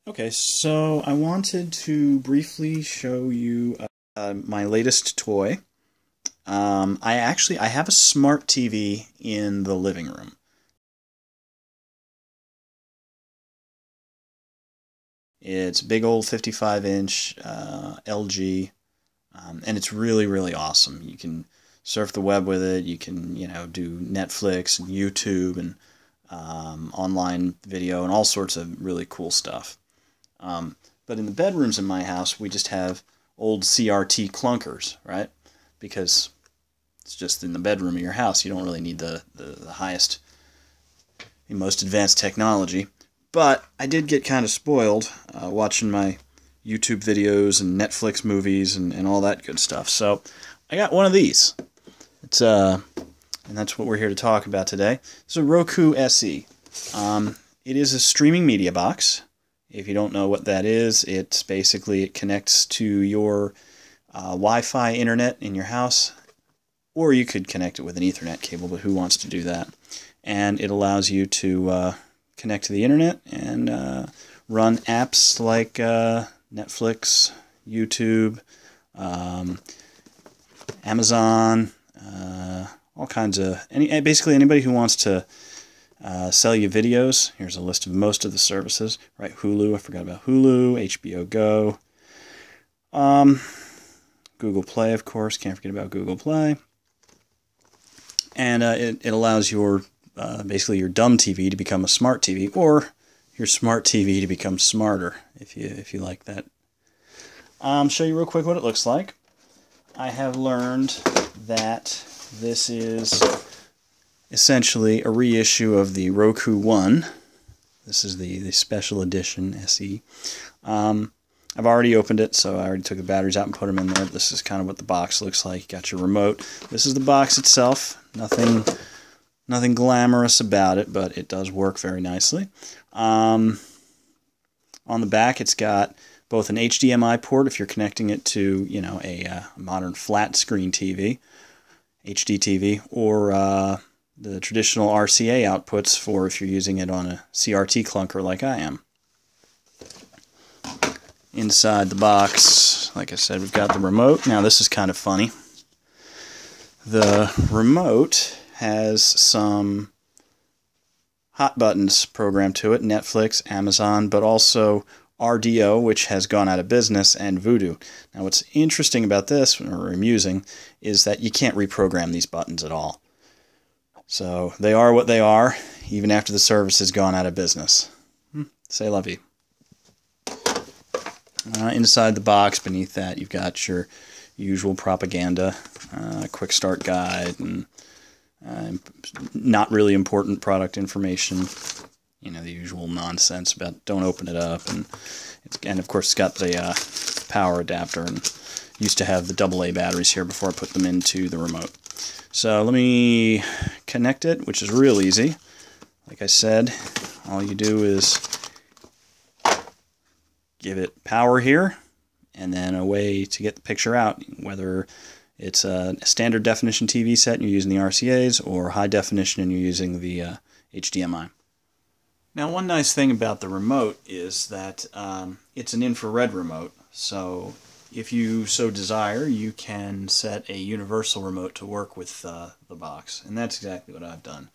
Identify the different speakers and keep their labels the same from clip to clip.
Speaker 1: Okay, so I wanted to briefly show you my latest toy. I have a smart TV in the living room. It's a big old 55-inch LG, and it's really awesome. You can surf the web with it. You can, do Netflix and YouTube and online video and all sorts of really cool stuff. But in the bedrooms in my house, we just have old CRT clunkers, right? Because it's just in the bedroom of your house. You don't really need the highest, the most advanced technology. But I did get kind of spoiled watching my YouTube videos and Netflix movies and all that good stuff. So I got one of these. It's and that's what we're here to talk about today. It's a Roku SE. It is a streaming media box. If you don't know what that is, it's basically it connects to your Wi-Fi internet in your house, or you could connect it with an Ethernet cable, but who wants to do that? And it allows you to connect to the internet and run apps like Netflix, YouTube, Amazon, all kinds of basically anybody who wants to sell you videos. Here's a list of most of the services. Right, Hulu. I forgot about Hulu. HBO Go. Google Play, of course. Can't forget about Google Play. And it allows your basically your dumb TV to become a smart TV, or your smart TV to become smarter, if you like that. Show you real quick what it looks like. I have learned that this is essentially a reissue of the Roku 1. This is the special edition SE. I've already opened it, so I already took the batteries out and put them in there. This is kind of what the box looks like. You got your remote. This is the box itself. Nothing glamorous about it, but it does work very nicely. On the back, it's got both an HDMI port if you're connecting it to, a modern flat screen TV, HDTV, or the traditional RCA outputs for if you're using it on a CRT clunker like I am. Inside the box, like I said, we've got the remote. Now this is kind of funny. The remote has some hot buttons programmed to it, Netflix, Amazon, but also RDO, which has gone out of business, and Voodoo. Now what's interesting about this, or amusing, is that you can't reprogram these buttons at all. So they are what they are, even after the service has gone out of business. C'est la vie. Inside the box, beneath that, you've got your usual propaganda, quick start guide, and not really important product information. The usual nonsense about don't open it up, and of course it's got the power adapter, and used to have the AA batteries here before I put them into the remote. So let me connect it, which is real easy. Like I said, all you do is give it power here, and then a way to get the picture out, whether it's a standard definition TV set and you're using the RCAs, or high definition and you're using the HDMI. Now, one nice thing about the remote is that it's an infrared remote, so if you so desire, you can set a universal remote to work with the box, and that's exactly what I've done.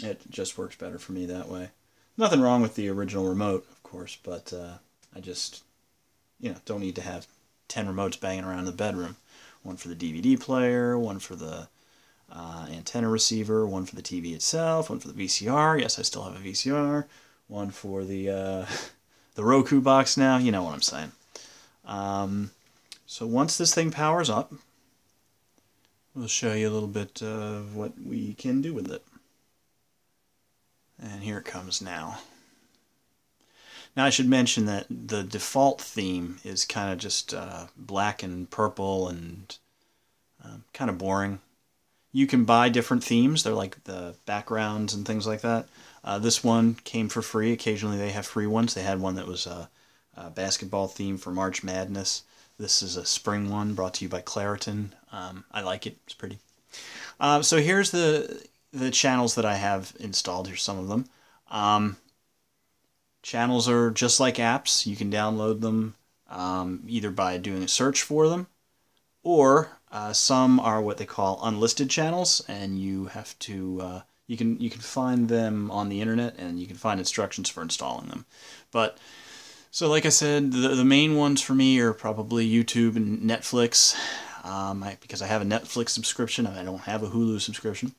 Speaker 1: It just works better for me that way. Nothing wrong with the original remote, of course, but I just, don't need to have 10 remotes banging around in the bedroom. One for the DVD player, one for the antenna receiver, one for the TV itself, one for the VCR. Yes, I still have a VCR. One for the Roku box now. You know what I'm saying. So once this thing powers up, we'll show you a little bit of what we can do with it. And here it comes now. Now I should mention that the default theme is kind of just black and purple and kind of boring. You can buy different themes. They're like the backgrounds and things like that. This one came for free. Occasionally they have free ones. They had one that was a basketball theme for March Madness. This is a spring one brought to you by Claritin. I like it. It's pretty. So here's the channels that I have installed. Here's some of them. Channels are just like apps. You can download them either by doing a search for them, or some are what they call unlisted channels, and you have to you can find them on the internet, and you can find instructions for installing them. But so, like I said, the main ones for me are probably YouTube and Netflix, because I have a Netflix subscription and I don't have a Hulu subscription.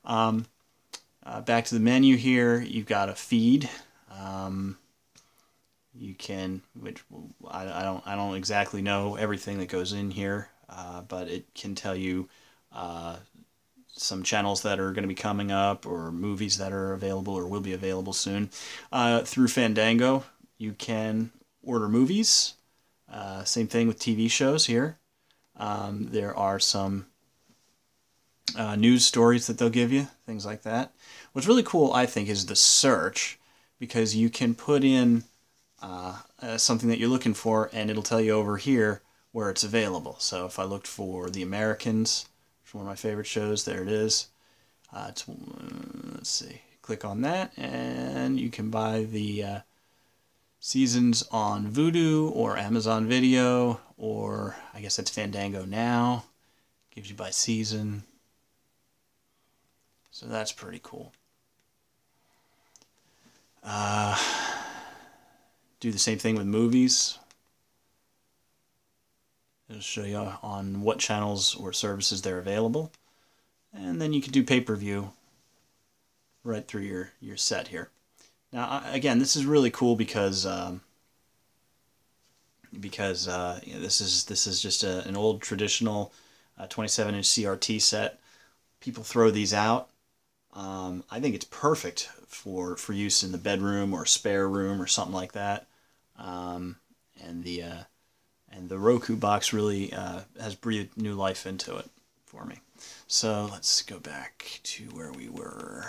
Speaker 1: Back to the menu here, you've got a feed. You can, which I don't exactly know everything that goes in here, but it can tell you some channels that are going to be coming up, or movies that are available or will be available soon. Through Fandango, you can order movies. Same thing with TV shows here. There are some news stories that they'll give you, things like that. What's really cool, I think, is the search, because you can put in something that you're looking for, and it'll tell you over here where it's available. So if I looked for The Americans, which is one of my favorite shows, there it is. Let's see, click on that, and you can buy the seasons on Vudu or Amazon Video, or I guess that's Fandango now. Gives you by season. So that's pretty cool. Do the same thing with movies. It'll show you on what channels or services they're available. And then you can do pay-per-view right through your set here. Now, again, this is really cool because this is just an old traditional 27-inch CRT set. People throw these out. I think it's perfect for use in the bedroom or spare room or something like that. And the Roku box really has breathed new life into it for me. So let's go back to where we were,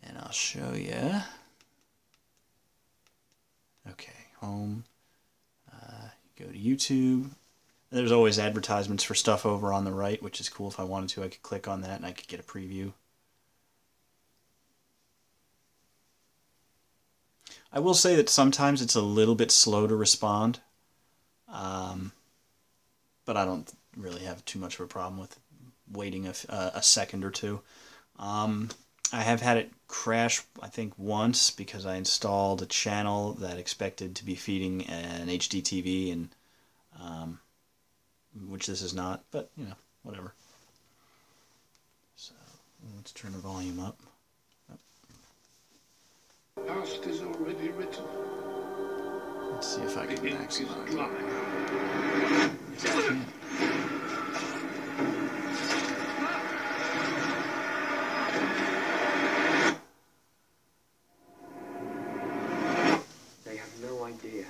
Speaker 1: and I'll show you. Okay, home. Go to YouTube. There's always advertisements for stuff over on the right, which is cool. If I wanted to, I could click on that and I could get a preview. I will say that sometimes it's a little bit slow to respond, but I don't really have too much of a problem with waiting a second or two. I have had it crash, I think, once because I installed a channel that expected to be feeding an HDTV, and which this is not, but, you know, whatever. So, let's turn the volume up.
Speaker 2: Past is already written.
Speaker 1: Let's see if I can maximize it. Yes, I can.
Speaker 3: They have no idea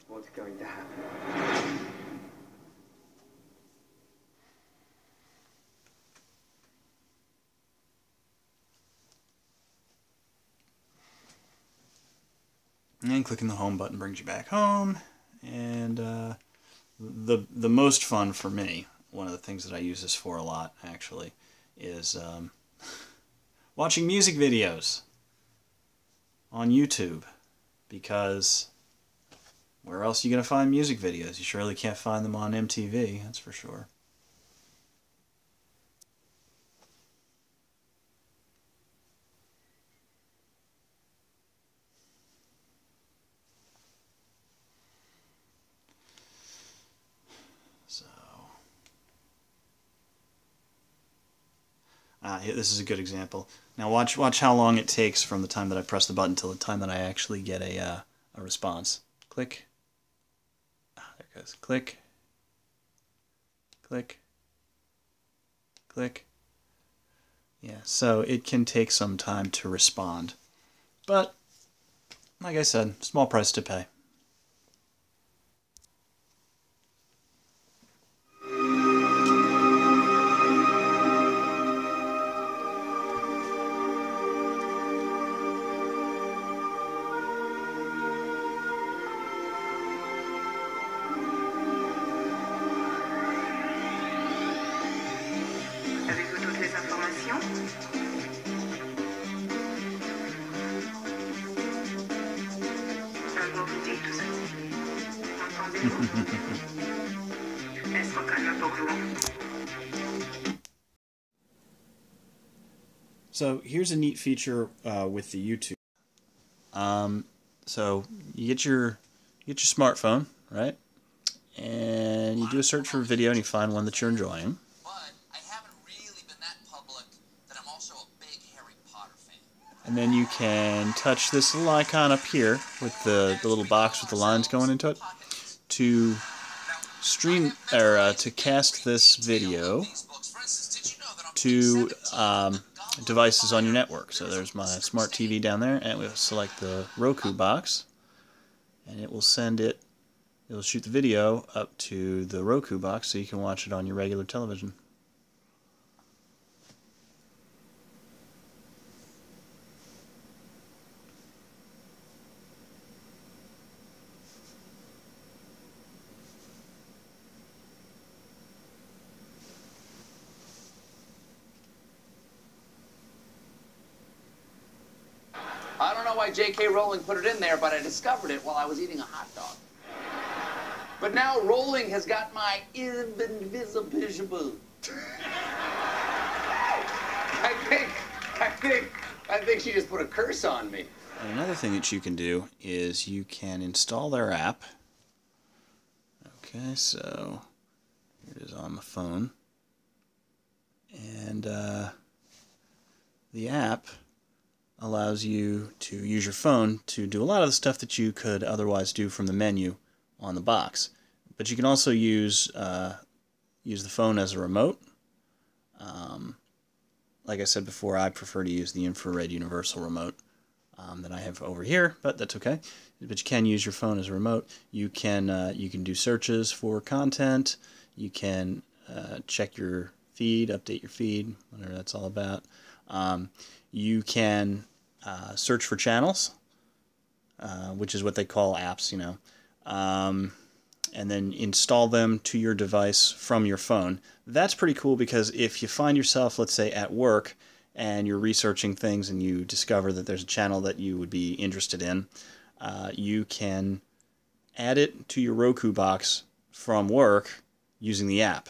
Speaker 3: what's going to happen.
Speaker 1: And clicking the home button brings you back home. And the most fun for me, one of the things that I use this for a lot, actually, is watching music videos on YouTube. Because where else are you going to find music videos? You surely can't find them on MTV, that's for sure. So, this is a good example. Now watch how long it takes from the time that I press the button till the time that I actually get a response. Click. There it goes. Click. Click. Click. Yeah, so it can take some time to respond. But, like I said, small price to pay.
Speaker 4: Avez-vous toutes les informations?
Speaker 1: So here's a neat feature with the YouTube. So you get your smartphone, right? And you do a search for a video and you find one that you're enjoying. And then you can touch this little icon up here with the little box with the lines going into it to stream or to cast this video to devices on your network. So there's my Smart TV down there, and we'll select the Roku box, and it will send it. It'll shoot the video up to the Roku box so you can watch it on your regular television.
Speaker 4: I don't know why J.K. Rowling put it in there, but I discovered it while I was eating a hot dog. But now Rowling has got my invisible. I think she just put a curse on me.
Speaker 1: And another thing that you can do is you can install their app. Okay, so here it is on the phone. And the app allows you to use your phone to do a lot of the stuff that you could otherwise do from the menu on the box. But you can also use the phone as a remote. Like I said before, I prefer to use the infrared universal remote that I have over here, but that's okay. But you can use your phone as a remote. You can do searches for content. You can check your feed, update your feed, whatever that's all about. You can search for channels, which is what they call apps, you know, and then install them to your device from your phone. That's pretty cool because if you find yourself, let's say, at work and you're researching things and you discover that there's a channel that you would be interested in, you can add it to your Roku box from work using the app,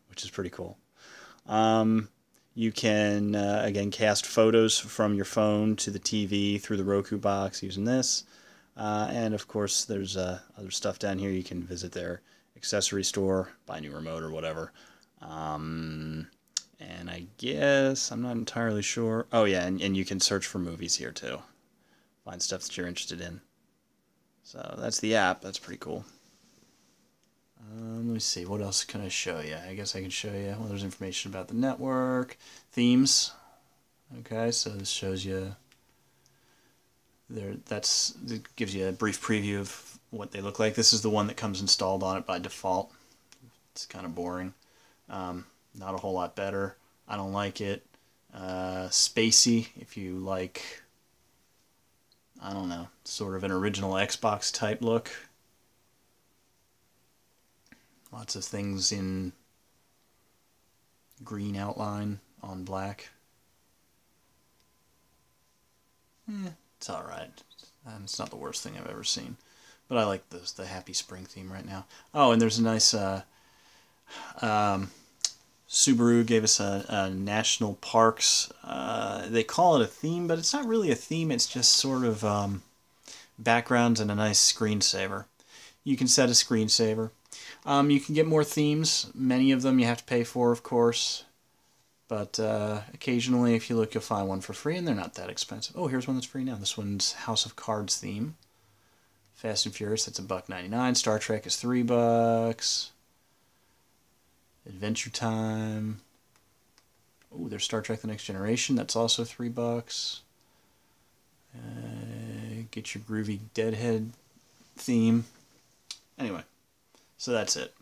Speaker 1: which is pretty cool. You can, again, cast photos from your phone to the TV through the Roku box using this. And, of course, there's other stuff down here. You can visit their accessory store, buy a new remote or whatever. And I guess, I'm not entirely sure. Oh, yeah, and you can search for movies here, too. Find stuff that you're interested in. So that's the app. That's pretty cool. Let me see, what else can I show you? I guess I can show you, well, there's information about the network, themes. Okay, so this shows you, it gives you a brief preview of what they look like. This is the one that comes installed on it by default. It's kind of boring. Not a whole lot better. I don't like it. Spacey, if you like, I don't know, sort of an original Xbox type look. Lots of things in green outline on black. It's alright. It's not the worst thing I've ever seen. But I like the happy spring theme right now. Oh, and there's a nice... Subaru gave us a national parks. They call it a theme, but it's not really a theme. It's just sort of backgrounds and a nice screensaver. You can set a screensaver. You can get more themes. Many of them you have to pay for, of course. But occasionally, if you look, you'll find one for free, and they're not that expensive. Oh, here's one that's free now. This one's House of Cards theme. Fast and Furious, that's $1.99. Star Trek is $3. Adventure Time. Oh, there's Star Trek The Next Generation. That's also $3. Get your groovy Deadhead theme. Anyway. So that's it.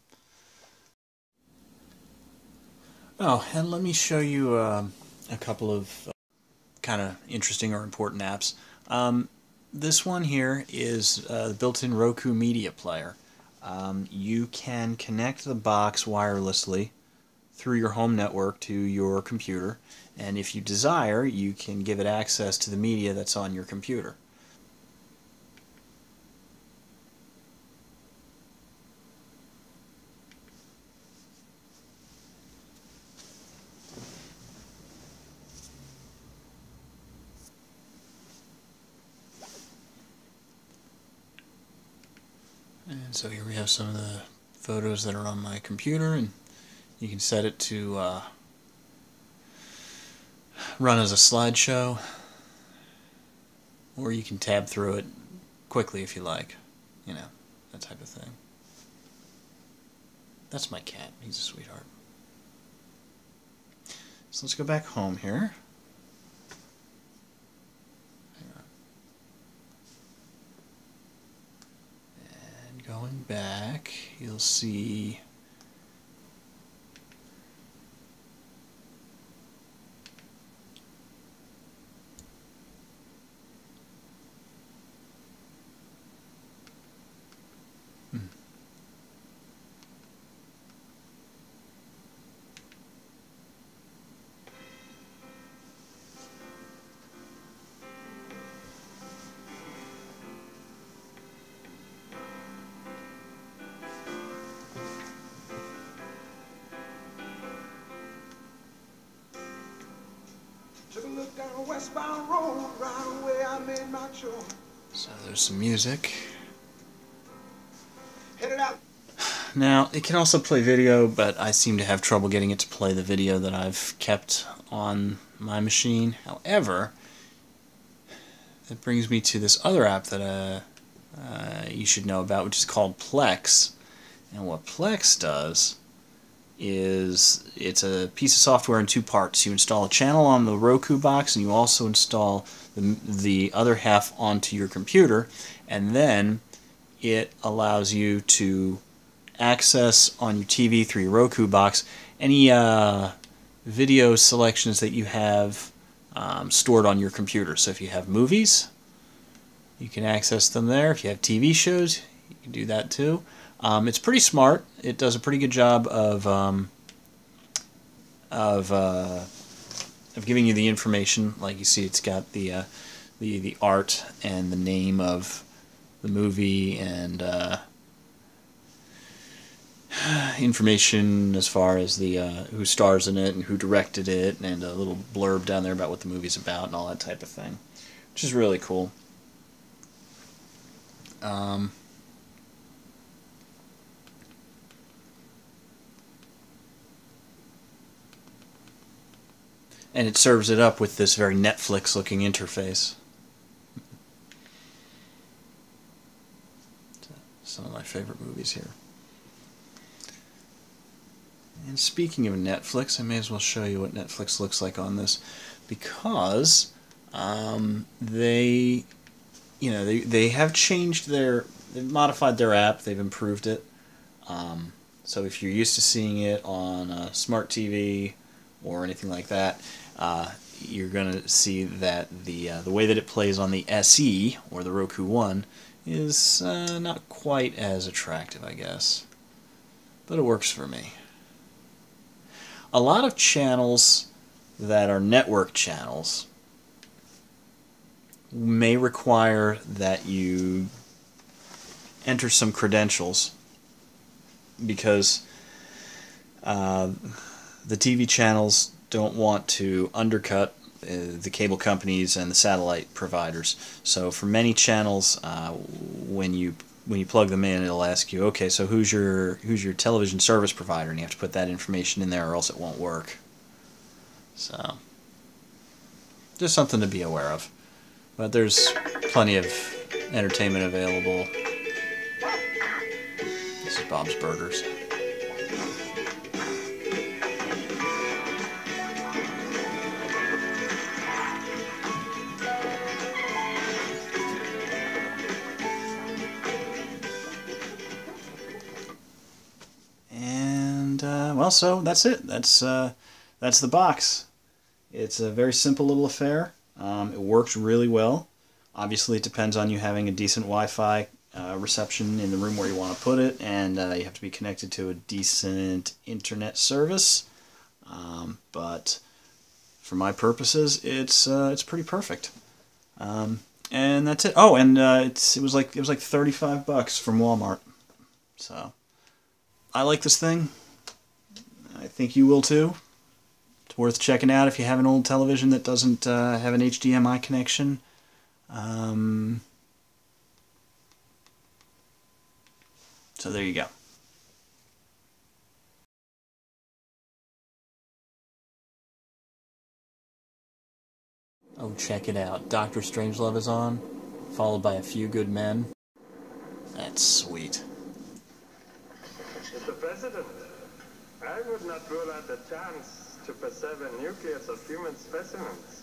Speaker 1: Oh, and let me show you a couple of kind of interesting or important apps. This one here is the built-in Roku media player. You can connect the box wirelessly through your home network to your computer, and if you desire, you can give it access to the media that's on your computer. And so here we have some of the photos that are on my computer, and you can set it to run as a slideshow, or you can tab through it quickly if you like, you know, that type of thing. That's my cat. He's a sweetheart. So let's go back home here. Hang on. And going back, you'll see
Speaker 2: Took a look down a westbound road, right away I made my choice.
Speaker 1: so there's some music.
Speaker 2: Headed out.
Speaker 1: Now, it can also play video, but I seem to have trouble getting it to play the video that I've kept on my machine. However, that brings me to this other app that you should know about, which is called Plex. And what Plex does is it's a piece of software in two parts. You install a channel on the Roku box, and you also install the other half onto your computer, and then it allows you to access on your TV through your Roku box any video selections that you have stored on your computer. So if you have movies, you can access them there. If you have TV shows, you can do that too. It's pretty smart. It does a pretty good job of giving you the information. Like you see, it's got the art and the name of the movie and information as far as the who stars in it and who directed it, and a little blurb down there about what the movie's about and all that type of thing, which is really cool. And it serves it up with this very Netflix-looking interface. Some of my favorite movies here. And speaking of Netflix, I may as well show you what Netflix looks like on this, because they have changed they've modified their app, they've improved it. So if you're used to seeing it on a Smart TV or anything like that, you're going to see that the way that it plays on the SE or the Roku One is not quite as attractive, I guess, but it works for me. A lot of channels that are network channels may require that you enter some credentials, because the TV channels don't want to undercut the cable companies and the satellite providers. So for many channels, when you plug them in, it'll ask you, okay, so who's your television service provider, and you have to put that information in there or else it won't work. So just something to be aware of. But there's plenty of entertainment available. This is Bob's Burgers. Well, so that's it. That's the box. It's a very simple little affair. It works really well. Obviously, it depends on you having a decent Wi-Fi reception in the room where you want to put it, and you have to be connected to a decent internet service. But for my purposes, it's pretty perfect. And that's it. Oh, and it was like $35 from Walmart. So I like this thing. I think you will too. It's worth checking out if you have an old television that doesn't have an HDMI connection. So there you go. Oh, check it out. Dr. Strangelove is on, followed by A Few Good Men. That's sweet.
Speaker 5: Mr. President, I would not rule out the chance to preserve a nucleus of human specimens.